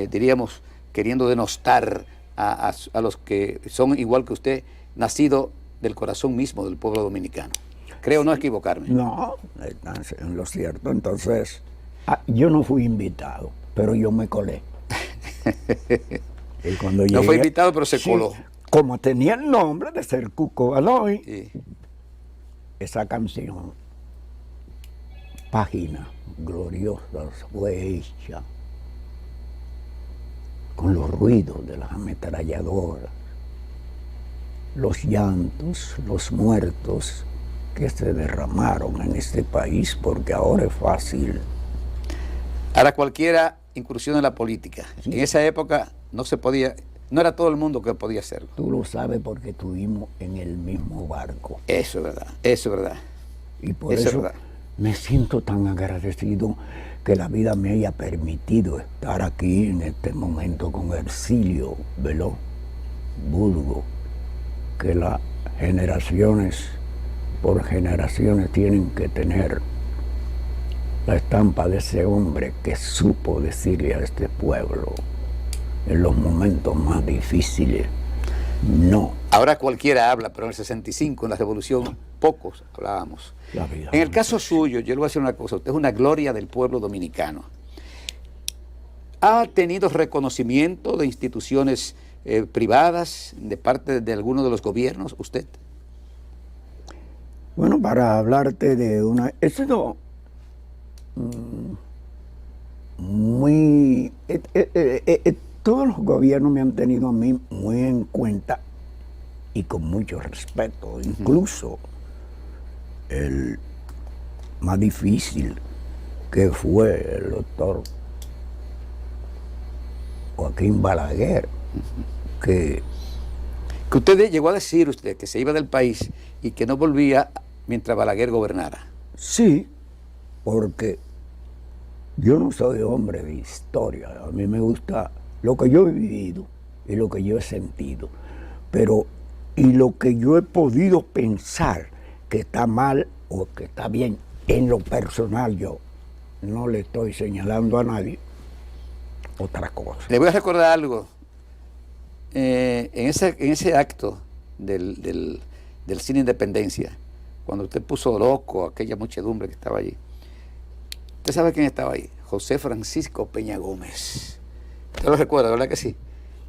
diríamos, queriendo denostar a los que son igual que usted, nacido del corazón mismo del pueblo dominicano. Creo no equivocarme. No, estás en lo cierto. Entonces, yo no fui invitado, pero yo me colé. Y cuando No fue invitado, pero se coló. Como tenía el nombre de ser Cuco Baloy, Sí. esa canción, Página Gloriosas, fue hecha con los ruidos de las ametralladoras, los llantos, los muertos que se derramaron en este país, porque ahora es fácil. Ahora cualquiera incursión en la política. Sí. En esa época no se podía, no era todo el mundo que podía hacerlo. Tú lo sabes porque estuvimos en el mismo barco. Eso es verdad, eso es verdad. Y por eso me siento tan agradecido que la vida me haya permitido estar aquí en este momento con Ercilio Veló Burgos, que las generaciones por generaciones tienen que tener la estampa de ese hombre que supo decirle a este pueblo en los momentos más difíciles, no. Ahora cualquiera habla, pero en el 65, en la revolución, pocos hablábamos. En el caso suyo, yo le voy a decir una cosa, usted es una gloria del pueblo dominicano. ¿Ha tenido reconocimiento de instituciones privadas, de parte de alguno de los gobiernos, usted? Bueno, para hablarte de una... Eso muy... todos los gobiernos me han tenido a mí muy en cuenta y con mucho respeto. Incluso el más difícil, que fue el doctor Joaquín Balaguer, que usted llegó a decir usted que se iba del país y que no volvía mientras Balaguer gobernara. Sí, porque yo no soy hombre de historia, a mí me gusta lo que yo he vivido y lo que yo he sentido, pero y lo que yo he podido pensar que está mal o que está bien, en lo personal yo no le estoy señalando a nadie otra cosa. Le voy a recordar algo, en ese acto del Cine Independencia, cuando usted puso loco a aquella muchedumbre que estaba allí, ¿usted sabe quién estaba ahí? José Francisco Peña Gómez. ¿Usted lo recuerda, verdad que sí?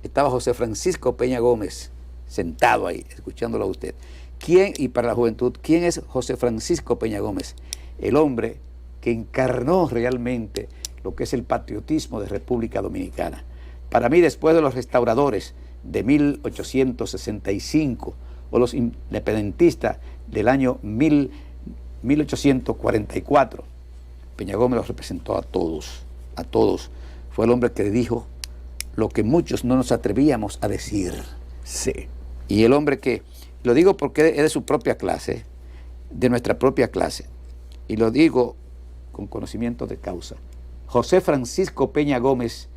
Estaba José Francisco Peña Gómez sentado ahí, escuchándolo a usted. ¿Quién, y para la juventud, quién es José Francisco Peña Gómez? El hombre que encarnó realmente lo que es el patriotismo de República Dominicana. Para mí, después de los restauradores de 1865, o los independentistas del año 1844. Peña Gómez los representó a todos, a todos. Fue el hombre que dijo lo que muchos no nos atrevíamos a decir. Sí. Y el hombre que, lo digo porque es de su propia clase, de nuestra propia clase, y lo digo con conocimiento de causa. José Francisco Peña Gómez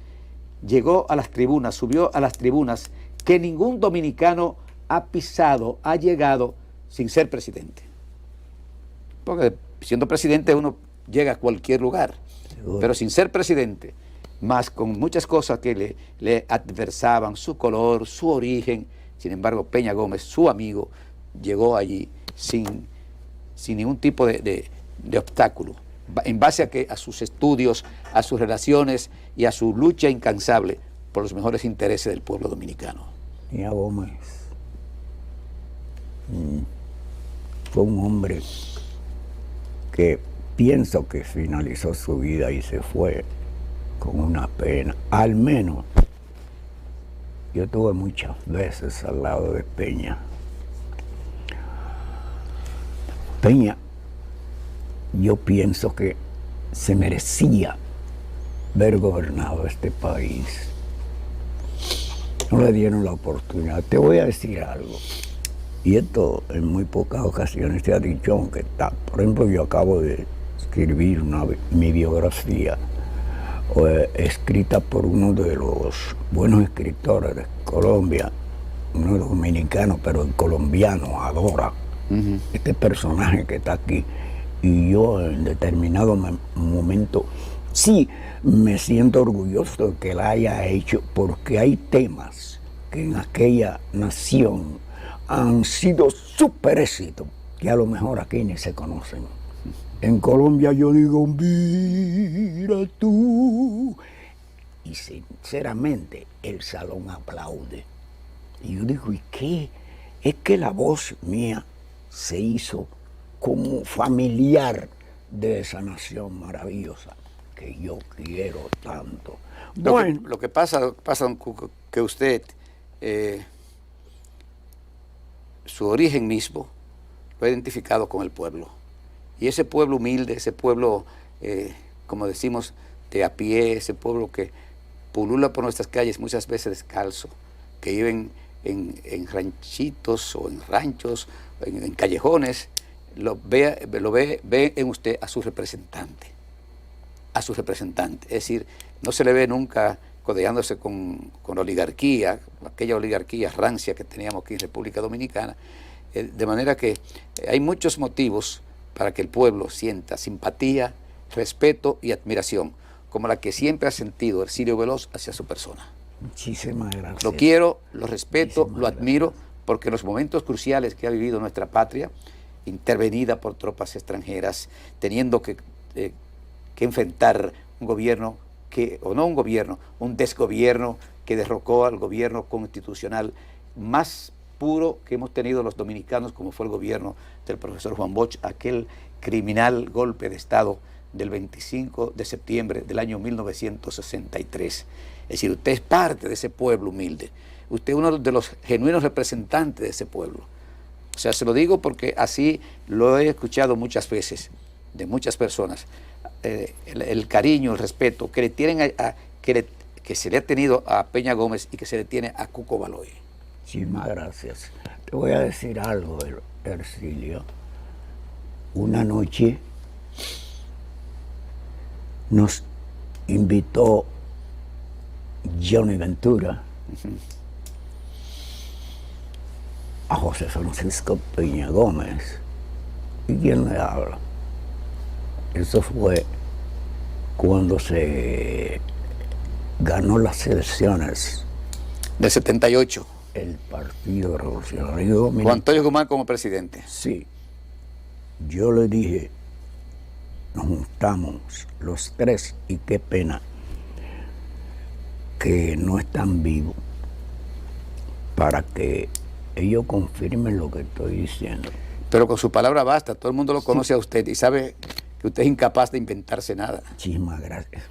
llegó a las tribunas, subió a las tribunas que ningún dominicano ha pisado, ha llegado sin ser presidente. Porque siendo presidente uno llega a cualquier lugar, seguro, pero sin ser presidente, más con muchas cosas que le adversaban, su color, su origen. Sin embargo, Peña Gómez, su amigo, llegó allí sin ningún tipo de obstáculo, en base a sus estudios, a sus relaciones y a su lucha incansable por los mejores intereses del pueblo dominicano. Peña Gómez fue un hombre que pienso que finalizó su vida y se fue con una pena. Al menos yo estuve muchas veces al lado de Peña. Peña, yo pienso que se merecía haber gobernado este país. No le dieron la oportunidad. Te voy a decir algo, y esto en muy pocas ocasiones se ha dicho, aunque está. Por ejemplo, yo acabo de escribir mi biografía, escrita por uno de los buenos escritores de Colombia, uno dominicano, pero el colombiano adora este personaje que está aquí. Y yo en determinado momento sí me siento orgulloso de que la haya hecho, porque hay temas que en aquella nación han sido súper éxitos, que a lo mejor aquí ni se conocen. En Colombia yo digo, mira tú, y sinceramente el salón aplaude. Y yo digo, ¿y qué? Es que la voz mía se hizo como familiar de esa nación maravillosa que yo quiero tanto. Lo que pasa, don Cuco, que usted, su origen mismo, lo ha identificado con el pueblo. Y ese pueblo humilde, ese pueblo, como decimos, de a pie, ese pueblo que pulula por nuestras calles muchas veces descalzo, que viven en ranchitos o en ranchos, en callejones, ve en usted a su representante. A su representante. Es decir, no se le ve nunca codeándose con la oligarquía, aquella oligarquía rancia que teníamos aquí en República Dominicana. De manera que hay muchos motivos para que el pueblo sienta simpatía, respeto y admiración, como la que siempre ha sentido Hercilio Veloz hacia su persona. Muchísimas gracias. Lo quiero, lo respeto, lo admiro, porque en los momentos cruciales que ha vivido nuestra patria, intervenida por tropas extranjeras, teniendo que enfrentar un gobierno un desgobierno que derrocó al gobierno constitucional más puro que hemos tenido los dominicanos, como fue el gobierno del profesor Juan Bosch, aquel criminal golpe de Estado del 25 de septiembre del año 1963. Es decir, usted es parte de ese pueblo humilde, usted es uno de los genuinos representantes de ese pueblo. O sea, se lo digo porque así lo he escuchado muchas veces de muchas personas. El cariño, el respeto que le tienen que se le ha tenido a Peña Gómez y que se le tiene a Cuco Baloy. Muchísimas gracias. Te voy a decir algo, Hercilio. Una noche nos invitó Johnny Ventura a José Francisco Peña Gómez. ¿Y quién le habla? Eso fue cuando se ganó las elecciones del 78. El Partido Revolucionario Dominicano. Juan Antonio Guzmán como presidente. Sí. Yo le dije, nos juntamos los tres y qué pena que no están vivos para que ellos confirmen lo que estoy diciendo. Pero con su palabra basta, todo el mundo lo conoce a usted y sabe que usted es incapaz de inventarse nada. Muchísimas gracias.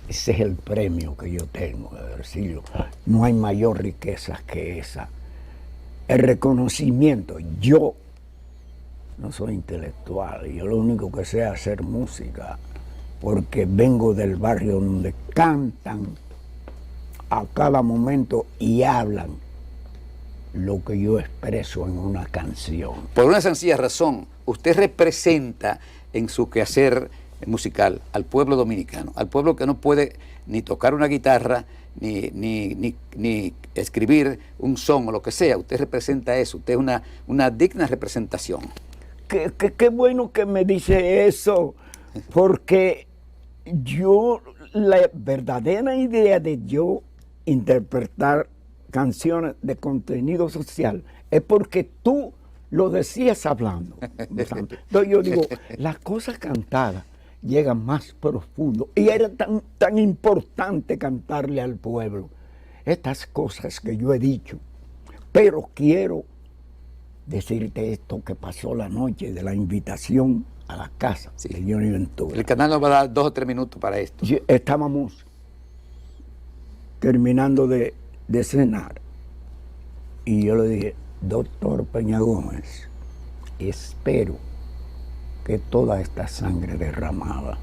Ese es el premio que yo tengo, Hercilio. No hay mayor riqueza que esa. el reconocimiento. Yo no soy intelectual, yo lo único que sé es hacer música, porque vengo del barrio donde cantan a cada momento y hablan lo que yo expreso en una canción. Por una sencilla razón, usted representa en su quehacer musical al pueblo dominicano, al pueblo que no puede ni tocar una guitarra, ni escribir un son o lo que sea. Usted representa eso, usted es una digna representación. Qué bueno que me dice eso, porque la verdadera idea de yo interpretar canciones de contenido social es porque tú lo decías hablando. Entonces yo digo, las cosas cantadas llegan más profundo y era tan importante cantarle al pueblo estas cosas que yo he dicho, pero quiero decirte esto que pasó la noche de la invitación a la casa de Johnny Ventura. El canal nos va a dar 2 o 3 minutos para esto. Estábamos terminando de cenar y yo le dije, doctor Peña Gómez, espero que toda esta sangre derramada,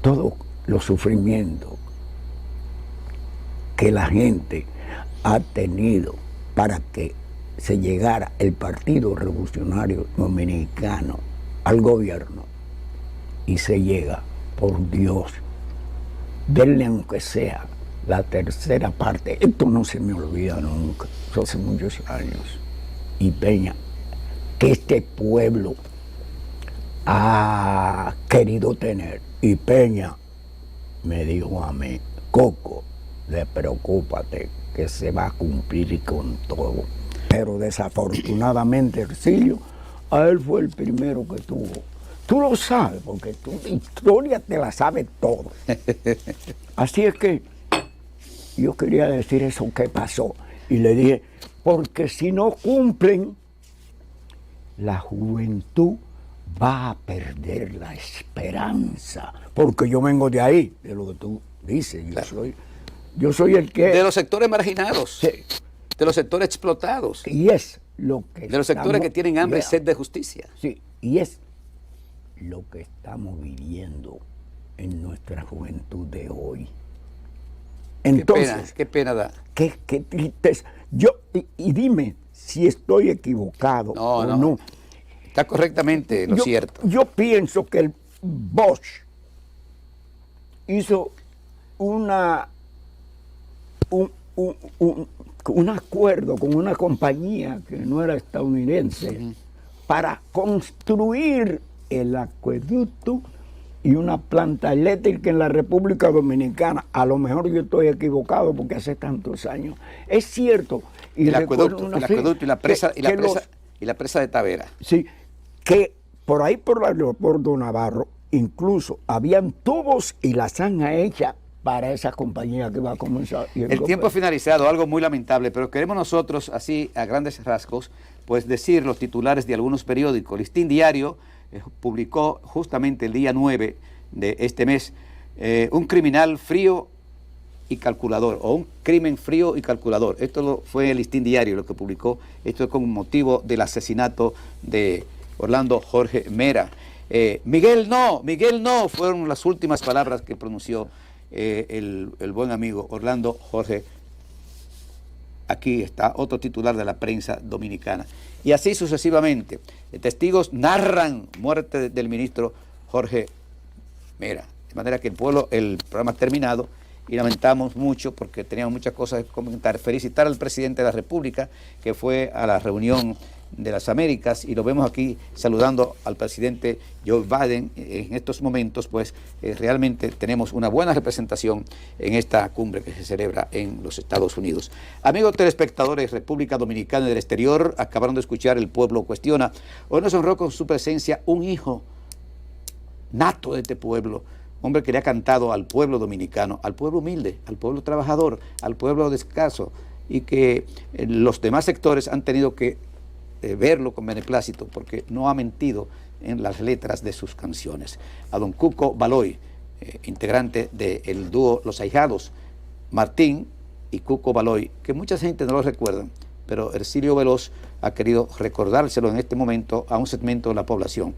todos los sufrimientos que la gente ha tenido para que se llegara el Partido Revolucionario Dominicano al gobierno, y se llega, por Dios, denle aunque sea la tercera parte. Esto no se me olvida nunca, eso hace muchos años. Y Peña, que este pueblo ha querido tener. Y Peña me dijo a mí, Coco, despreocúpate que se va a cumplir con todo. Pero desafortunadamente Ercilio, a él fue el primero que tuvo. Tú lo sabes, porque tu historia te la sabe todo. Así es que yo quería decir eso que pasó. Y le dije, porque si no cumplen, la juventud va a perder la esperanza. Porque yo vengo de ahí, de lo que tú dices. Yo soy el que... De los sectores marginados. Sí. De los sectores explotados. Y es lo que... De los sectores que tienen hambre y sed de justicia. Sí, y es lo que estamos viviendo en nuestra juventud de hoy. Entonces, qué pena da. Qué tristeza. Y dime si estoy equivocado o no. Está correctamente lo cierto. Yo pienso que el Bosch hizo un acuerdo con una compañía que no era estadounidense para construir el acueducto y una planta eléctrica en la República Dominicana. A lo mejor yo estoy equivocado porque hace tantos años. Es cierto. Y el acueducto y la presa de Tavera. Sí, que por ahí por el aeropuerto Navarro incluso habían tubos y la zanja hecha para esa compañía que va a comenzar. El tiempo ha finalizado, algo muy lamentable, pero queremos nosotros, así a grandes rasgos, pues decir los titulares de algunos periódicos. Listín Diario publicó justamente el día 9 de este mes un criminal frío y calculador, o un crimen frío y calculador. Esto fue el Listín Diario lo que publicó, esto con motivo del asesinato de Orlando Jorge Mera. Miguel no, fueron las últimas palabras que pronunció el buen amigo Orlando Jorge. Aquí está otro titular de la prensa dominicana. Y así sucesivamente. Testigos narran muerte del ministro Jorge Mera. De manera que el programa ha terminado y lamentamos mucho porque teníamos muchas cosas que comentar. Felicitar al presidente de la República que fue a la reunión de las Américas y lo vemos aquí saludando al presidente Joe Biden en estos momentos, pues realmente tenemos una buena representación en esta cumbre que se celebra en los Estados Unidos. Amigos telespectadores, República Dominicana y del exterior, acabaron de escuchar El Pueblo Cuestiona. Hoy nos honró con su presencia un hijo nato de este pueblo, hombre que le ha cantado al pueblo dominicano, al pueblo humilde, al pueblo trabajador, al pueblo escaso, y que los demás sectores han tenido que verlo con beneplácito porque no ha mentido en las letras de sus canciones. A don Cuco Baloy, integrante del dúo Los Ahijados, Martín y Cuco Baloy, que mucha gente no lo recuerda, pero Hercilio Veloz ha querido recordárselo en este momento a un segmento de la población.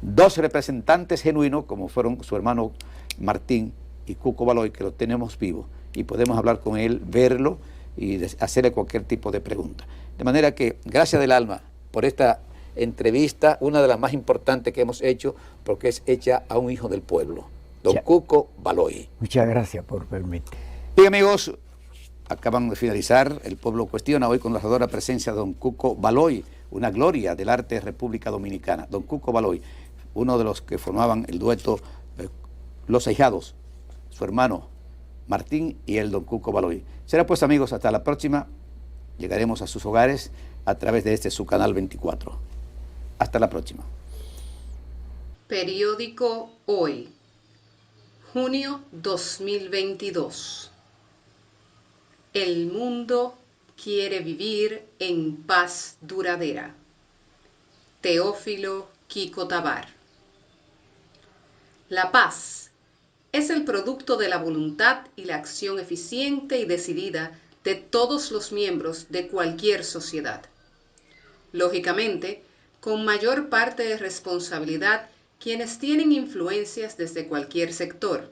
Dos representantes genuinos, como fueron su hermano Martín y Cuco Baloy, que lo tenemos vivo, y podemos hablar con él, verlo y hacerle cualquier tipo de pregunta. De manera que, gracias del alma por esta entrevista, una de las más importantes que hemos hecho, porque es hecha a un hijo del pueblo, don Cuco Baloy. Muchas gracias por permitir. Bien, amigos, acaban de finalizar El Pueblo Cuestiona, hoy con la honradora presencia de don Cuco Baloy, una gloria del arte de República Dominicana. Don Cuco Baloy, uno de los que formaban el dueto Los Ahijados, su hermano Martín y el don Cuco Baloy. Será pues, amigos, hasta la próxima. Llegaremos a sus hogares a través de su canal 24. Hasta la próxima. Periódico Hoy, junio 2022. El mundo quiere vivir en paz duradera. Teófilo Kiko Tabar. La paz es el producto de la voluntad y la acción eficiente y decidida de todos los miembros de cualquier sociedad. Lógicamente, con mayor parte de responsabilidad quienes tienen influencias desde cualquier sector,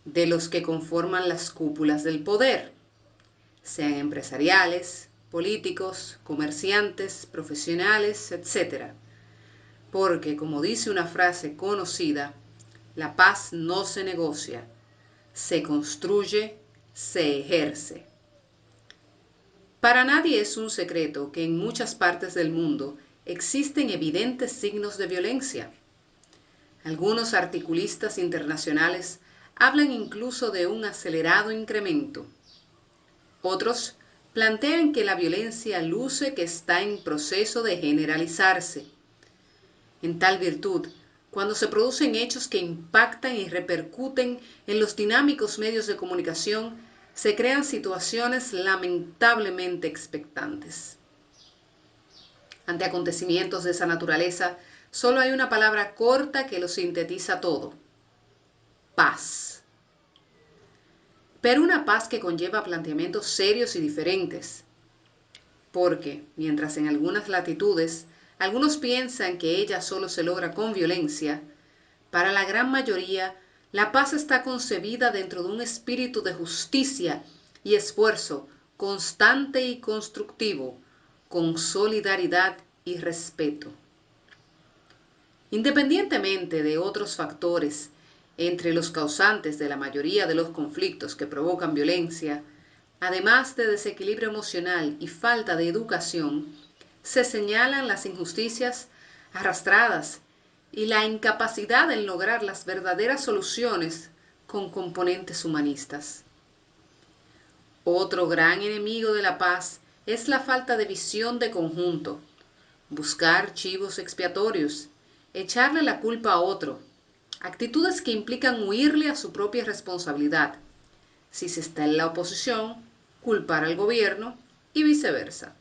de los que conforman las cúpulas del poder, sean empresariales, políticos, comerciantes, profesionales, etc. Porque, como dice una frase conocida, la paz no se negocia, se construye, se ejerce. Para nadie es un secreto que en muchas partes del mundo existen evidentes signos de violencia. Algunos articulistas internacionales hablan incluso de un acelerado incremento. Otros plantean que la violencia luce que está en proceso de generalizarse. En tal virtud, cuando se producen hechos que impactan y repercuten en los dinámicos medios de comunicación, se crean situaciones lamentablemente expectantes. Ante acontecimientos de esa naturaleza, solo hay una palabra corta que lo sintetiza todo: paz. Pero una paz que conlleva planteamientos serios y diferentes. Porque, mientras en algunas latitudes algunos piensan que ella solo se logra con violencia, para la gran mayoría la paz está concebida dentro de un espíritu de justicia y esfuerzo constante y constructivo, con solidaridad y respeto. Independientemente de otros factores, entre los causantes de la mayoría de los conflictos que provocan violencia, además de desequilibrio emocional y falta de educación, se señalan las injusticias arrastradas y la incapacidad en lograr las verdaderas soluciones con componentes humanistas. Otro gran enemigo de la paz es la falta de visión de conjunto, buscar chivos expiatorios, echarle la culpa a otro, actitudes que implican huirle a su propia responsabilidad. Si se está en la oposición, culpar al gobierno y viceversa.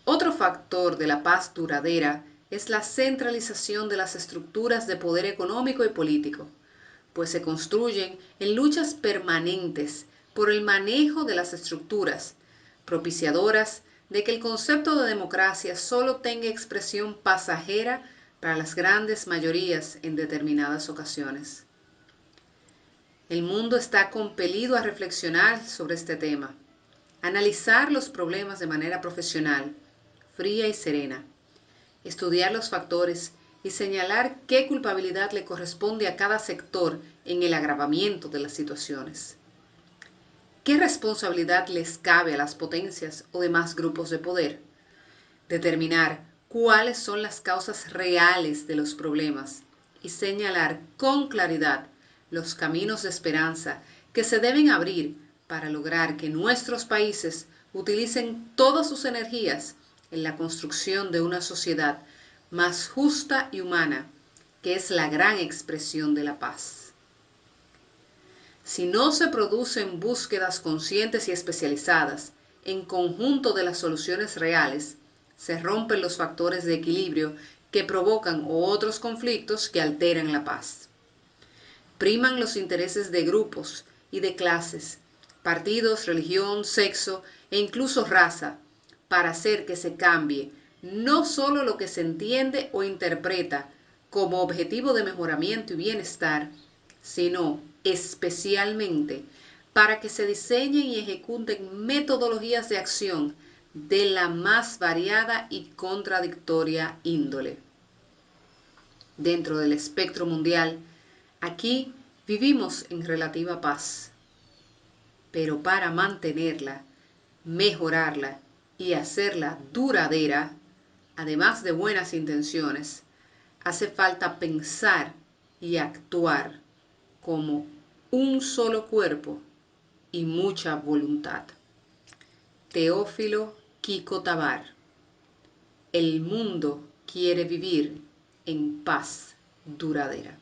Otro factor de la paz duradera es la centralización de las estructuras de poder económico y político, pues se construyen en luchas permanentes por el manejo de las estructuras, propiciadoras de que el concepto de democracia solo tenga expresión pasajera para las grandes mayorías en determinadas ocasiones. El mundo está compelido a reflexionar sobre este tema, analizar los problemas de manera profesional, fría y serena, estudiar los factores y señalar qué culpabilidad le corresponde a cada sector en el agravamiento de las situaciones. ¿Qué responsabilidad les cabe a las potencias o demás grupos de poder? Determinar cuáles son las causas reales de los problemas y señalar con claridad los caminos de esperanza que se deben abrir para lograr que nuestros países utilicen todas sus energías en la construcción de una sociedad más justa y humana, que es la gran expresión de la paz. Si no se producen búsquedas conscientes y especializadas en conjunto de las soluciones reales, se rompen los factores de equilibrio que provocan otros conflictos que alteran la paz. Priman los intereses de grupos y de clases, partidos, religión, sexo e incluso raza, para hacer que se cambie no solo lo que se entiende o interpreta como objetivo de mejoramiento y bienestar, sino especialmente para que se diseñen y ejecuten metodologías de acción de la más variada y contradictoria índole. Dentro del espectro mundial, aquí vivimos en relativa paz, pero para mantenerla, mejorarla y hacerla duradera, además de buenas intenciones, hace falta pensar y actuar como un solo cuerpo y mucha voluntad. Teófilo Kiko Tabar. El mundo quiere vivir en paz duradera.